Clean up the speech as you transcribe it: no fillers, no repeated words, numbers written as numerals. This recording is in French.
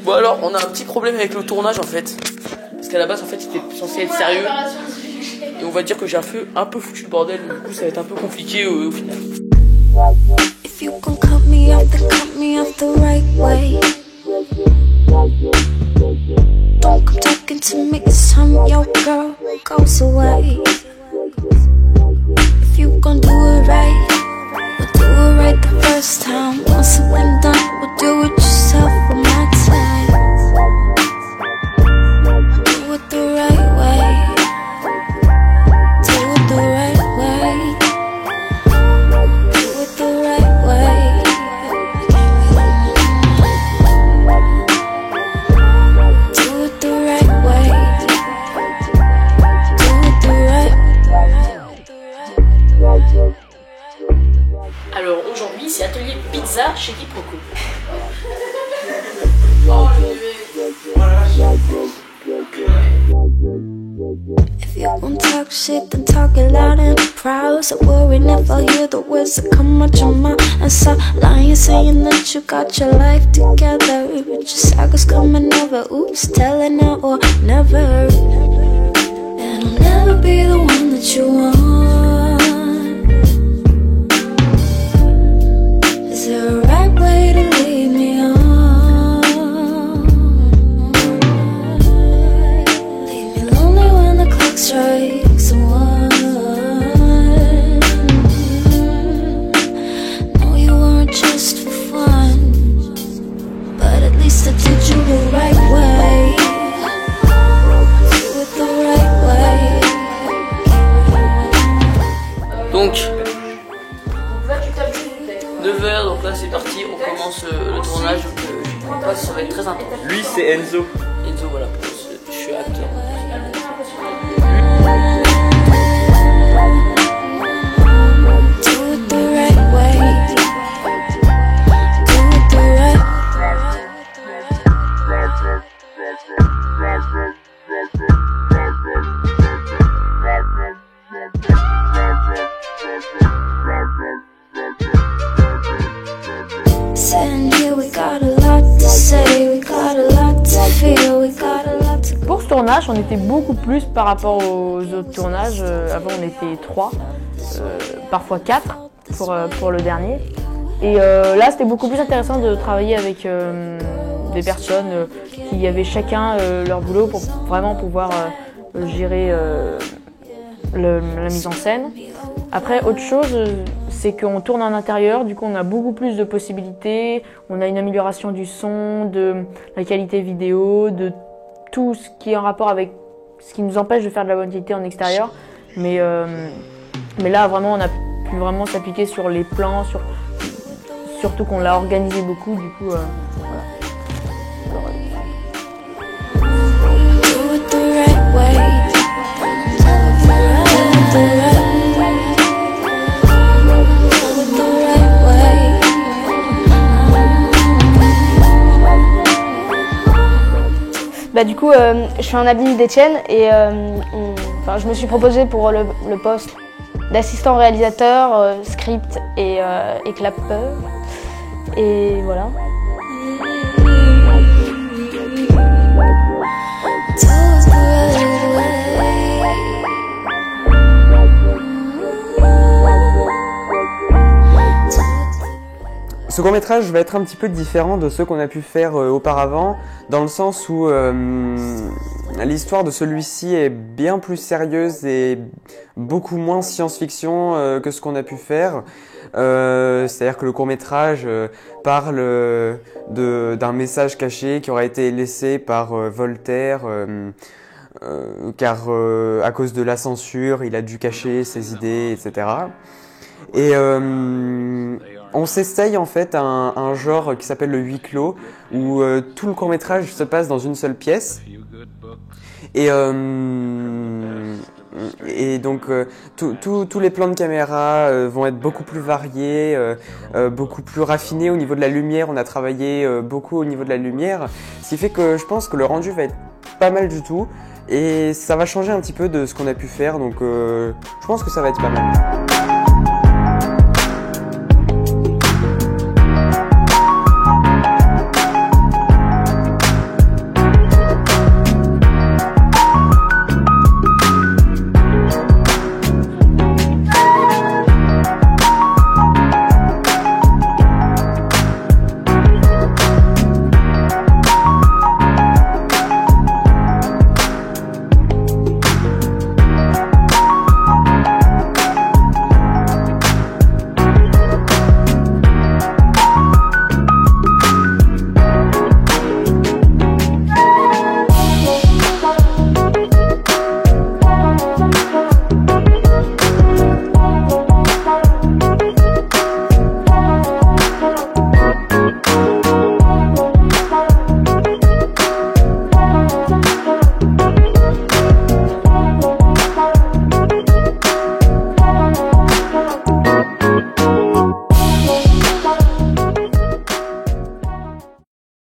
Bon alors, on a un petit problème avec le tournage en fait. Parce qu'à la base, en fait, c'était censé être sérieux. Et on va dire que j'ai un peu foutu le bordel. Du coup, ça va être un peu compliqué au final. If you can cut me off the right way. Don't come talking to me, it's time your girl goes away. If you gon' do it right, we'll do it right the first time. Once something done, we'll do it yourself with my time. Do it the right way. Do it the right way. Do it the right way. Do it the right way. Do it the right way. Alors aujourd'hui, c'est atelier pizza chez Quiproquo. If you won't talk shit, then talk it loud and proud. So worry, never hear the words that come out your mouth. And stop lying, saying that you got your life together. But your cycle's coming over, oops, telling now or never. And I'll never be the one that you want. Is there a right way to lead me on? Leave me lonely when the clock strikes one. No, you weren't just for fun, but at least I did you the right way. Do it the right way. Donc, 9h, donc là c'est parti, on commence le tournage. Donc, je pense pas que ça va être très intense. Lui, c'est Enzo. Enzo, voilà, je suis acteur. Do it the right way. Do it the right Sitting here, we got a lot to say, we got a lot to feel, we got a lot to. Pour ce tournage, on était beaucoup plus par rapport aux autres tournages. Avant, on était 3, parfois 4 pour le dernier. Et là, c'était beaucoup plus intéressant de travailler avec des personnes qui avaient chacun leur boulot pour vraiment pouvoir gérer la mise en scène. Après, autre chose, c'est qu'on tourne en intérieur, du coup on a beaucoup plus de possibilités, on a une amélioration du son, de la qualité vidéo, de tout ce qui est en rapport avec ce qui nous empêche de faire de la bonne qualité en extérieur. Mais là, vraiment, on a pu vraiment s'appliquer sur les plans, surtout qu'on l'a organisé beaucoup, du coup, voilà. Do it the right way. Do it the right way. Do it the right way. Bah du coup, je suis un ami d'Étienne et je me suis proposée pour le poste d'assistant réalisateur, script et clapeur. Et voilà. Ce court-métrage va être un petit peu différent de ceux qu'on a pu faire auparavant, dans le sens où l'histoire de celui-ci est bien plus sérieuse et beaucoup moins science-fiction que ce qu'on a pu faire. C'est-à-dire que le court-métrage parle d'un message caché qui aura été laissé par Voltaire, car à cause de la censure, il a dû cacher ses idées, etc. Et on s'essaye en fait à un genre qui s'appelle le huis clos, où tout le court-métrage se passe dans une seule pièce. Et donc tous les plans de caméra vont être beaucoup plus variés, beaucoup plus raffinés au niveau de la lumière. On a travaillé beaucoup au niveau de la lumière, ce qui fait que je pense que le rendu va être pas mal du tout. Et ça va changer un petit peu de ce qu'on a pu faire, donc je pense que ça va être pas mal.